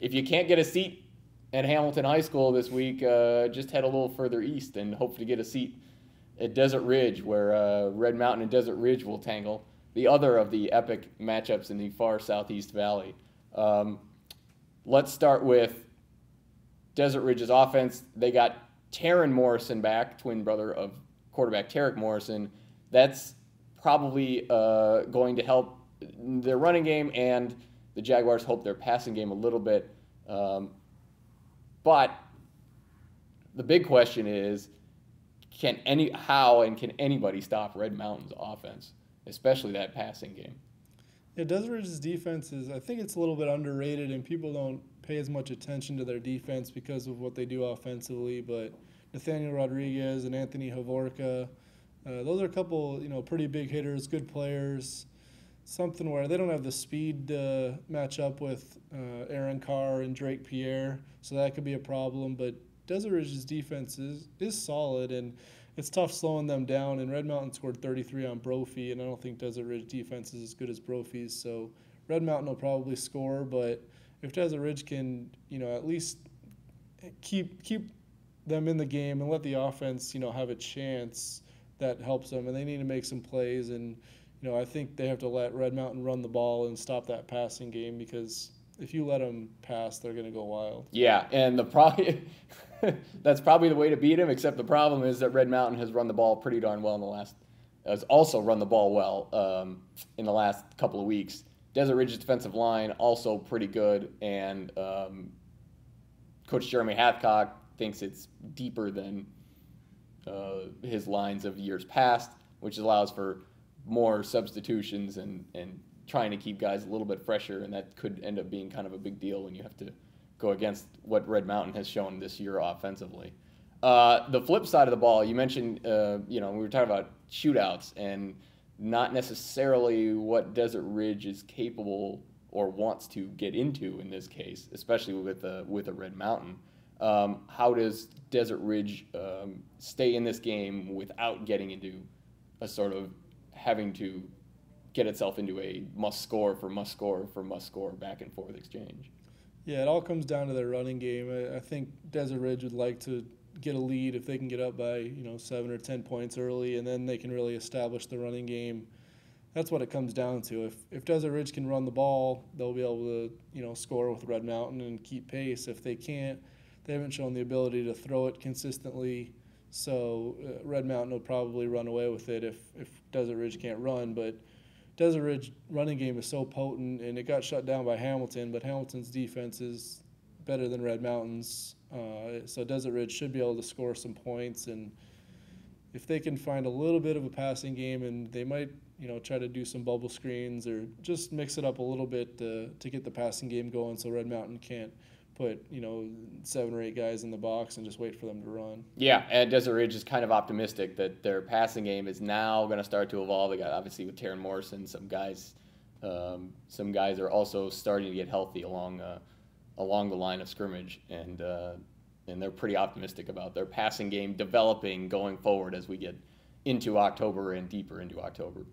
if you can't get a seat at Hamilton High School this week, just head a little further east and hope to get a seat at Desert Ridge, where Red Mountain and Desert Ridge will tangle, the other of the epic matchups in the far southeast valley. Let's start with Desert Ridge's offense. They got Taryn Morrison back, twin brother of quarterback Tarek Morrison. That's probably going to help their running game, and the Jaguars hope their passing game a little bit. But the big question is, can anybody stop Red Mountain's offense, especially that passing game? Yeah, Desert Ridge's defense I think it's a little bit underrated, and people don't pay as much attention to their defense because of what they do offensively. But Nathaniel Rodriguez and Anthony Havorka, those are a couple, pretty big hitters, good players. Something where they don't have the speed to match up with Aaron Carr and Drake Pierre, so that could be a problem. But Desert Ridge's defense is solid, and it's tough slowing them down. And Red Mountain scored 33 on Brophy, and I don't think Desert Ridge defense is as good as Brophy's. So Red Mountain will probably score, but if Desert Ridge can, at least keep them in the game and let the offense, have a chance, that helps them. And they need to make some plays, and I think they have to let Red Mountain run the ball and stop that passing game, because if you let them pass, they're going to go wild. Yeah, and that's probably the way to beat them, except the problem is that Red Mountain has run the ball pretty darn well in the last couple of weeks. Desert Ridge's defensive line also pretty good, and Coach Jeremy Hathcock thinks it's deeper than his lines of years past, which allows for more substitutions and trying to keep guys a little bit fresher, and that could end up being kind of a big deal when you have to go against what Red Mountain has shown this year offensively. The flip side of the ball, you mentioned, we were talking about shootouts and not necessarily what Desert Ridge is capable or wants to get into in this case, especially with a Red Mountain. How does Desert Ridge stay in this game without getting into a sort of having to get itself into a must-score back and forth exchange? Yeah, it all comes down to their running game. I think Desert Ridge would like to get a lead if they can get up by 7 or 10 points early, and then they can really establish the running game. That's what it comes down to. If Desert Ridge can run the ball, they'll be able to score with Red Mountain and keep pace. If they can't, they haven't shown the ability to throw it consistently. So Red Mountain will probably run away with it if Desert Ridge can't run. But Desert Ridge running game is so potent, and it got shut down by Hamilton, but Hamilton's defense is better than Red Mountain's. So Desert Ridge should be able to score some points, and if they can find a little bit of a passing game, and they might try to do some bubble screens or just mix it up a little bit to get the passing game going, so Red Mountain can't put 7 or 8 guys in the box and just wait for them to run. Yeah, and Desert Ridge is kind of optimistic that their passing game is now going to start to evolve. They got, obviously, with Taryn Morrison, some guys are also starting to get healthy along the line of scrimmage, and they're pretty optimistic about their passing game developing going forward as we get into October and deeper into October.